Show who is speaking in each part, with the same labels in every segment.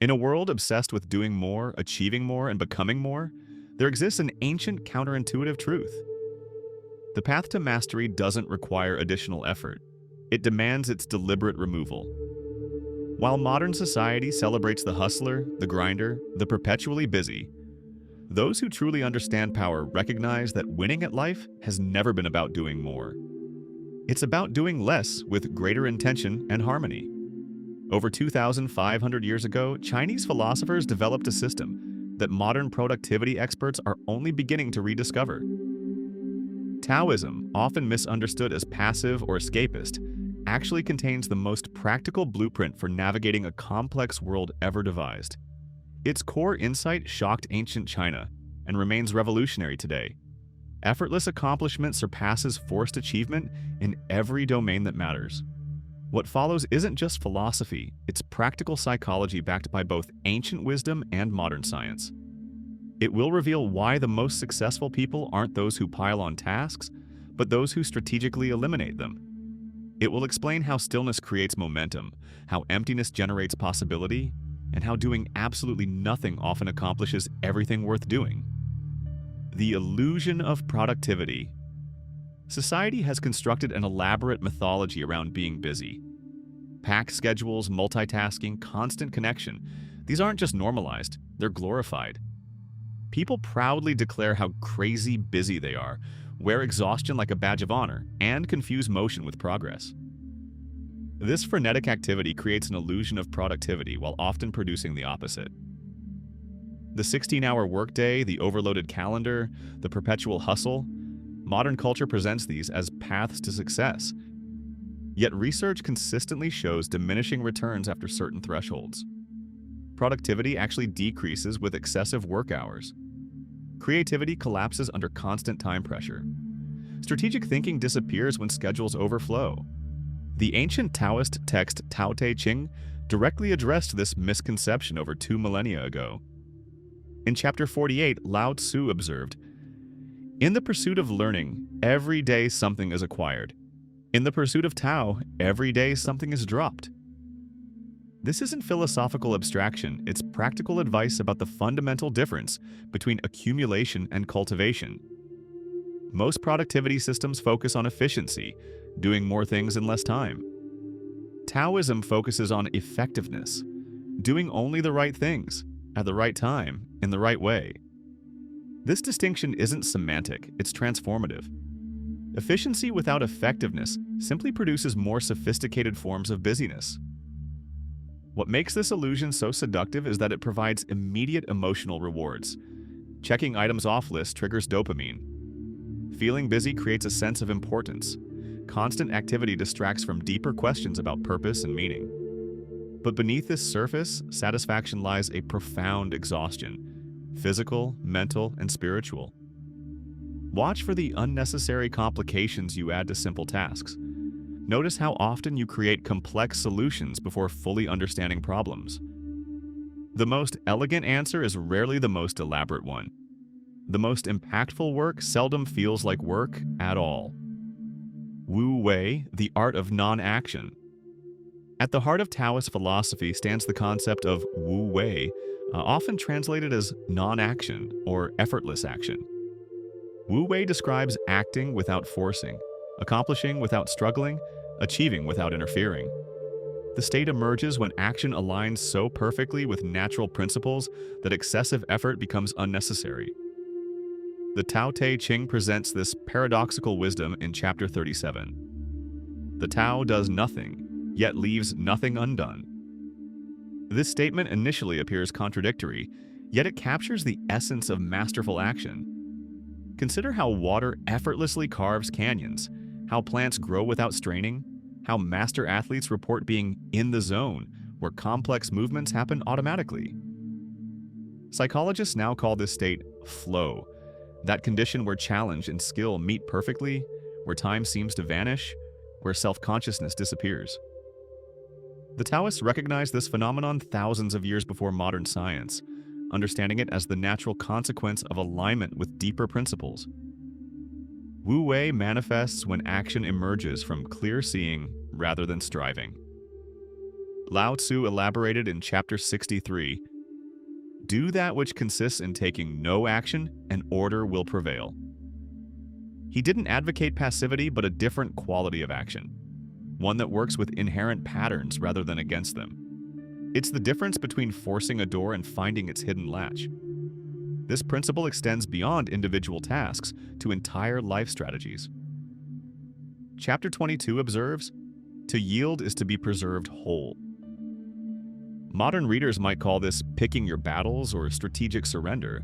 Speaker 1: In a world obsessed with doing more, achieving more, and becoming more, there exists an ancient counterintuitive truth. The path to mastery doesn't require additional effort. It demands its deliberate removal. While modern society celebrates the hustler, the grinder, the perpetually busy, those who truly understand power recognize that winning at life has never been about doing more. It's about doing less with greater intention and harmony. Over 2,500 years ago, Chinese philosophers developed a system that modern productivity experts are only beginning to rediscover. Taoism, often misunderstood as passive or escapist, actually contains the most practical blueprint for navigating a complex world ever devised. Its core insight shocked ancient China and remains revolutionary today. Effortless accomplishment surpasses forced achievement in every domain that matters. What follows isn't just philosophy, it's practical psychology backed by both ancient wisdom and modern science. It will reveal why the most successful people aren't those who pile on tasks, but those who strategically eliminate them. It will explain how stillness creates momentum, how emptiness generates possibility, and how doing absolutely nothing often accomplishes everything worth doing. The illusion of productivity. Society has constructed an elaborate mythology around being busy. Packed schedules, multitasking, constant connection. These aren't just normalized, they're glorified. People proudly declare how crazy busy they are, wear exhaustion like a badge of honor, and confuse motion with progress. This frenetic activity creates an illusion of productivity while often producing the opposite. The 16-hour workday, the overloaded calendar, the perpetual hustle, modern culture presents these as paths to success. Yet research consistently shows diminishing returns after certain thresholds. Productivity actually decreases with excessive work hours. Creativity collapses under constant time pressure. Strategic thinking disappears when schedules overflow. The ancient Taoist text Tao Te Ching directly addressed this misconception over 2 millennia ago. In chapter 48, Lao Tzu observed, "In the pursuit of learning, every day something is acquired. In the pursuit of Tao, every day something is dropped." This isn't philosophical abstraction, it's practical advice about the fundamental difference between accumulation and cultivation. Most productivity systems focus on efficiency, doing more things in less time. Taoism focuses on effectiveness, doing only the right things, at the right time, in the right way. This distinction isn't semantic, it's transformative. Efficiency without effectiveness simply produces more sophisticated forms of busyness. What makes this illusion so seductive is that it provides immediate emotional rewards. Checking items off lists triggers dopamine. Feeling busy creates a sense of importance. Constant activity distracts from deeper questions about purpose and meaning. But beneath this surface, satisfaction lies a profound exhaustion, physical, mental, and spiritual. Watch for the unnecessary complications you add to simple tasks. Notice how often you create complex solutions before fully understanding problems. The most elegant answer is rarely the most elaborate one. The most impactful work seldom feels like work at all. Wu Wei, the art of non-action. At the heart of Taoist philosophy stands the concept of Wu Wei, often translated as non-action or effortless action. Wu Wei describes acting without forcing, accomplishing without struggling, achieving without interfering. The state emerges when action aligns so perfectly with natural principles that excessive effort becomes unnecessary. The Tao Te Ching presents this paradoxical wisdom in chapter 37. The Tao does nothing, yet leaves nothing undone. This statement initially appears contradictory, yet it captures the essence of masterful action. Consider how water effortlessly carves canyons, how plants grow without straining, how master athletes report being in the zone, where complex movements happen automatically. Psychologists now call this state flow, that condition where challenge and skill meet perfectly, where time seems to vanish, where self-consciousness disappears. The Taoists recognized this phenomenon thousands of years before modern science, understanding it as the natural consequence of alignment with deeper principles. Wu Wei manifests when action emerges from clear seeing rather than striving. Lao Tzu elaborated in chapter 63, "Do that which consists in taking no action, and order will prevail." He didn't advocate passivity, but a different quality of action, one that works with inherent patterns rather than against them. It's the difference between forcing a door and finding its hidden latch. This principle extends beyond individual tasks to entire life strategies. Chapter 22 observes, "To yield is to be preserved whole." Modern readers might call this picking your battles or strategic surrender,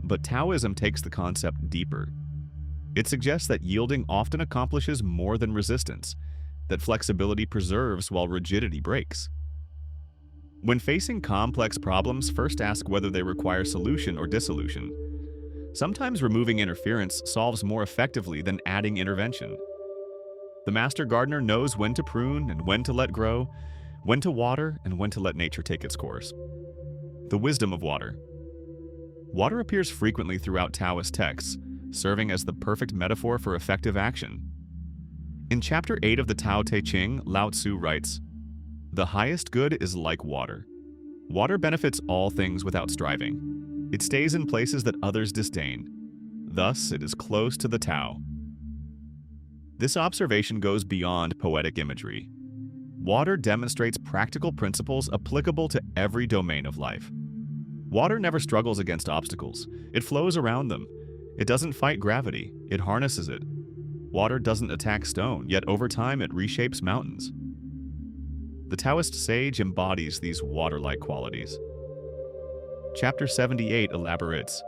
Speaker 1: but Taoism takes the concept deeper. It suggests that yielding often accomplishes more than resistance, that flexibility preserves while rigidity breaks. When facing complex problems, first ask whether they require solution or dissolution. Sometimes removing interference solves more effectively than adding intervention. The master gardener knows when to prune and when to let grow, when to water and when to let nature take its course. The wisdom of water. Water appears frequently throughout Taoist texts, serving as the perfect metaphor for effective action. In chapter 8 of the Tao Te Ching, Lao Tzu writes, "The highest good is like water. Water benefits all things without striving. It stays in places that others disdain. Thus, it is close to the Tao." This observation goes beyond poetic imagery. Water demonstrates practical principles applicable to every domain of life. Water never struggles against obstacles. It flows around them. It doesn't fight gravity. It harnesses it. Water doesn't attack stone, yet over time it reshapes mountains. The Taoist sage embodies these water-like qualities. Chapter 78 elaborates,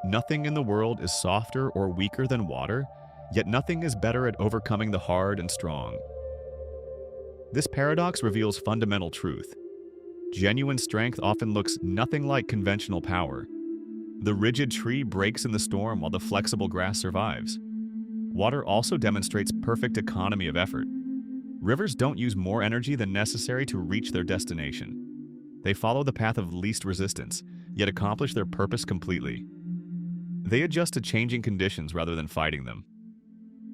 Speaker 1: "Nothing in the world is softer or weaker than water, yet nothing is better at overcoming the hard and strong." This paradox reveals fundamental truth. Genuine strength often looks nothing like conventional power. The rigid tree breaks in the storm while the flexible grass survives. Water also demonstrates perfect economy of effort. Rivers don't use more energy than necessary to reach their destination. They follow the path of least resistance, yet accomplish their purpose completely. They adjust to changing conditions rather than fighting them.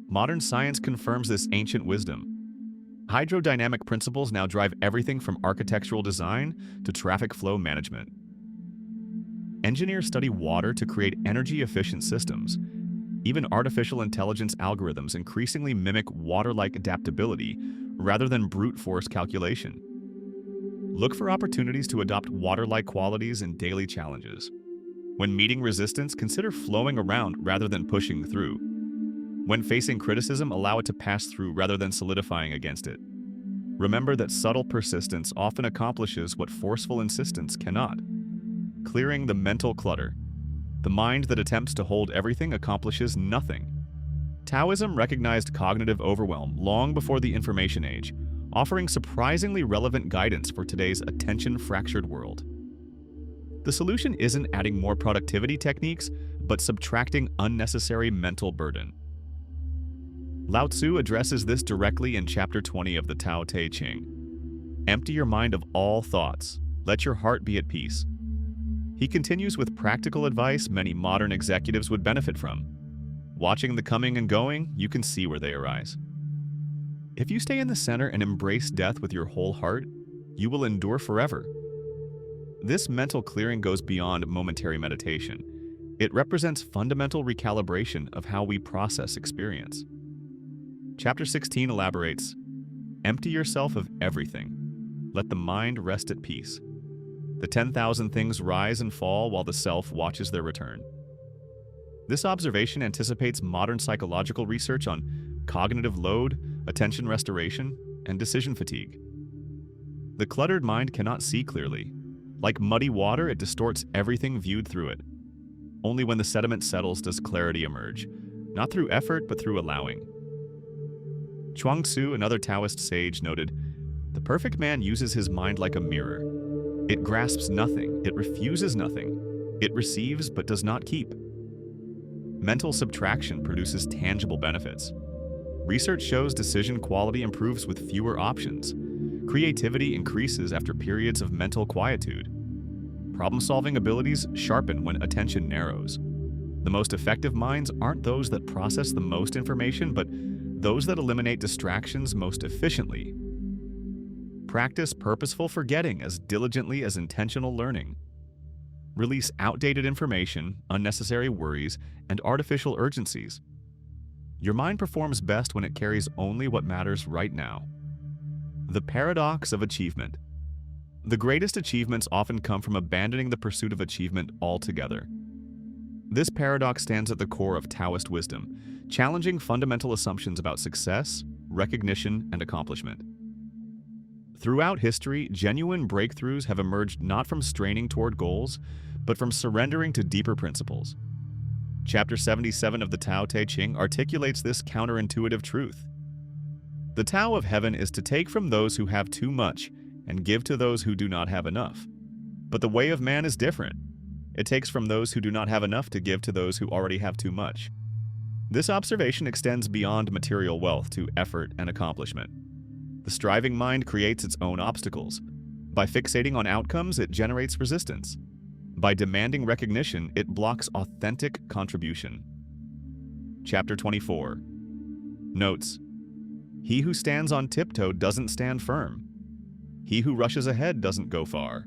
Speaker 1: Modern science confirms this ancient wisdom. Hydrodynamic principles now drive everything from architectural design to traffic flow management. Engineers study water to create energy-efficient systems. Even artificial intelligence algorithms increasingly mimic water-like adaptability rather than brute force calculation. Look for opportunities to adopt water-like qualities in daily challenges. When meeting resistance, consider flowing around rather than pushing through. When facing criticism, allow it to pass through rather than solidifying against it. Remember that subtle persistence often accomplishes what forceful insistence cannot. Clearing the mental clutter. The mind that attempts to hold everything accomplishes nothing. Taoism recognized cognitive overwhelm long before the information age, offering surprisingly relevant guidance for today's attention-fractured world. The solution isn't adding more productivity techniques, but subtracting unnecessary mental burden. Lao Tzu addresses this directly in chapter 20 of the Tao Te Ching. "Empty your mind of all thoughts. Let your heart be at peace." He continues with practical advice many modern executives would benefit from. Watching the coming and going, you can see where they arise. If you stay in the center and embrace death with your whole heart, you will endure forever. This mental clearing goes beyond momentary meditation. It represents fundamental recalibration of how we process experience. Chapter 16 elaborates, "Empty yourself of everything. Let the mind rest at peace. The 10,000 things rise and fall while the self watches their return." This observation anticipates modern psychological research on cognitive load, attention restoration, and decision fatigue. The cluttered mind cannot see clearly. Like muddy water, it distorts everything viewed through it. Only when the sediment settles does clarity emerge, not through effort but through allowing. Chuang Tzu, another Taoist sage, noted, "The perfect man uses his mind like a mirror. It grasps nothing, it refuses nothing. It receives but does not keep." Mental subtraction produces tangible benefits. Research shows decision quality improves with fewer options. Creativity increases after periods of mental quietude. Problem-solving abilities sharpen when attention narrows. The most effective minds aren't those that process the most information, but those that eliminate distractions most efficiently. Practice purposeful forgetting as diligently as intentional learning. Release outdated information, unnecessary worries, and artificial urgencies. Your mind performs best when it carries only what matters right now. The paradox of achievement. The greatest achievements often come from abandoning the pursuit of achievement altogether. This paradox stands at the core of Taoist wisdom, challenging fundamental assumptions about success, recognition, and accomplishment. Throughout history, genuine breakthroughs have emerged not from straining toward goals, but from surrendering to deeper principles. Chapter 77 of the Tao Te Ching articulates this counterintuitive truth. The Tao of heaven is to take from those who have too much and give to those who do not have enough. But the way of man is different. It takes from those who do not have enough to give to those who already have too much. This observation extends beyond material wealth to effort and accomplishment. The striving mind creates its own obstacles. By fixating on outcomes, it generates resistance. By demanding recognition, it blocks authentic contribution. Chapter 24. Notes. He who stands on tiptoe doesn't stand firm. He who rushes ahead doesn't go far.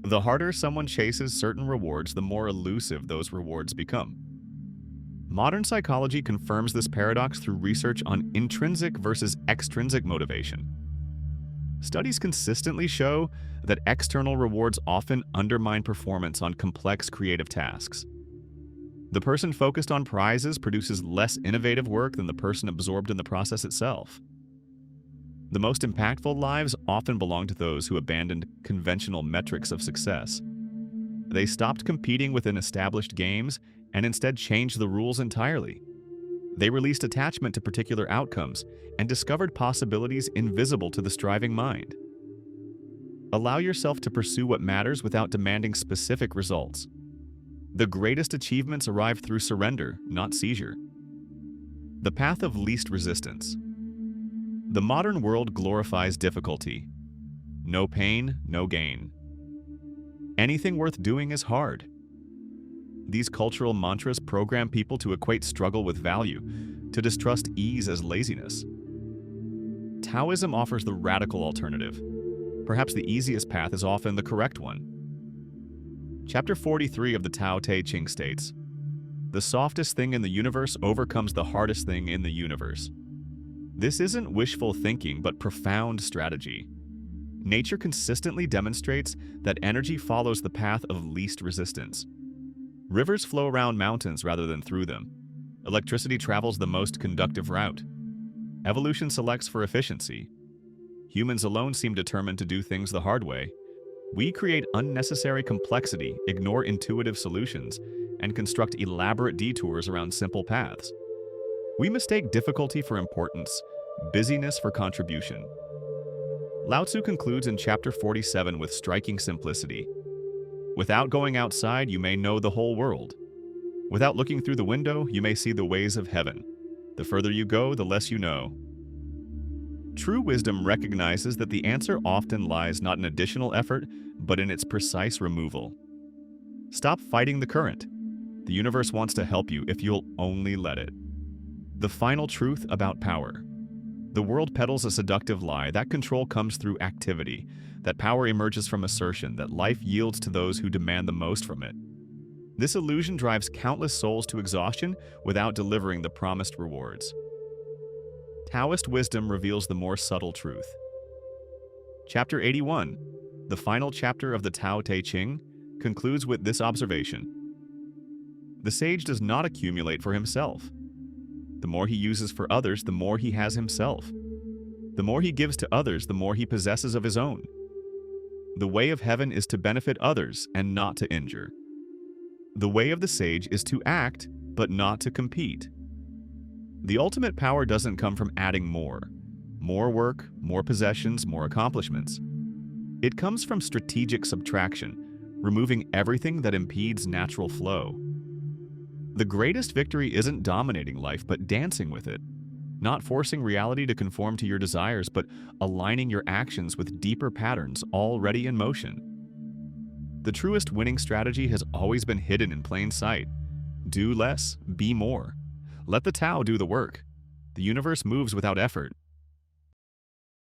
Speaker 1: The harder someone chases certain rewards, the more elusive those rewards become. Modern psychology confirms this paradox through research on intrinsic versus extrinsic motivation. Studies consistently show that external rewards often undermine performance on complex creative tasks. The person focused on prizes produces less innovative work than the person absorbed in the process itself. The most impactful lives often belong to those who abandoned conventional metrics of success. They stopped competing within established games and instead changed the rules entirely. They released attachment to particular outcomes and discovered possibilities invisible to the striving mind. Allow yourself to pursue what matters without demanding specific results. The greatest achievements arrive through surrender, not seizure. The path of least resistance. The modern world glorifies difficulty. No pain, no gain. Anything worth doing is hard. These cultural mantras program people to equate struggle with value, to distrust ease as laziness. Taoism offers the radical alternative. Perhaps the easiest path is often the correct one. Chapter 43 of the Tao Te Ching states, "The softest thing in the universe overcomes the hardest thing in the universe." This isn't wishful thinking, but profound strategy. Nature consistently demonstrates that energy follows the path of least resistance. Rivers flow around mountains rather than through them. Electricity travels the most conductive route. Evolution selects for efficiency. Humans alone seem determined to do things the hard way. We create unnecessary complexity, ignore intuitive solutions, and construct elaborate detours around simple paths. We mistake difficulty for importance, busyness for contribution. Lao Tzu concludes in chapter 47 with striking simplicity. Without going outside, you may know the whole world. Without looking through the window, you may see the ways of heaven. The further you go, the less you know. True wisdom recognizes that the answer often lies not in additional effort, but in its precise removal. Stop fighting the current. The universe wants to help you if you'll only let it. The final truth about power. The world peddles a seductive lie that control comes through activity, that power emerges from assertion, that life yields to those who demand the most from it. This illusion drives countless souls to exhaustion without delivering the promised rewards. Taoist wisdom reveals the more subtle truth. Chapter 81, the final chapter of the Tao Te Ching, concludes with this observation. The sage does not accumulate for himself. The more he uses for others, the more he has himself. The more he gives to others, the more he possesses of his own. The way of heaven is to benefit others and not to injure. The way of the sage is to act, but not to compete. The ultimate power doesn't come from adding more work, more possessions, more accomplishments. It comes from strategic subtraction, removing everything that impedes natural flow. The greatest victory isn't dominating life, but dancing with it. Not forcing reality to conform to your desires, but aligning your actions with deeper patterns already in motion. The truest winning strategy has always been hidden in plain sight. Do less, be more. Let the Tao do the work. The universe moves without effort.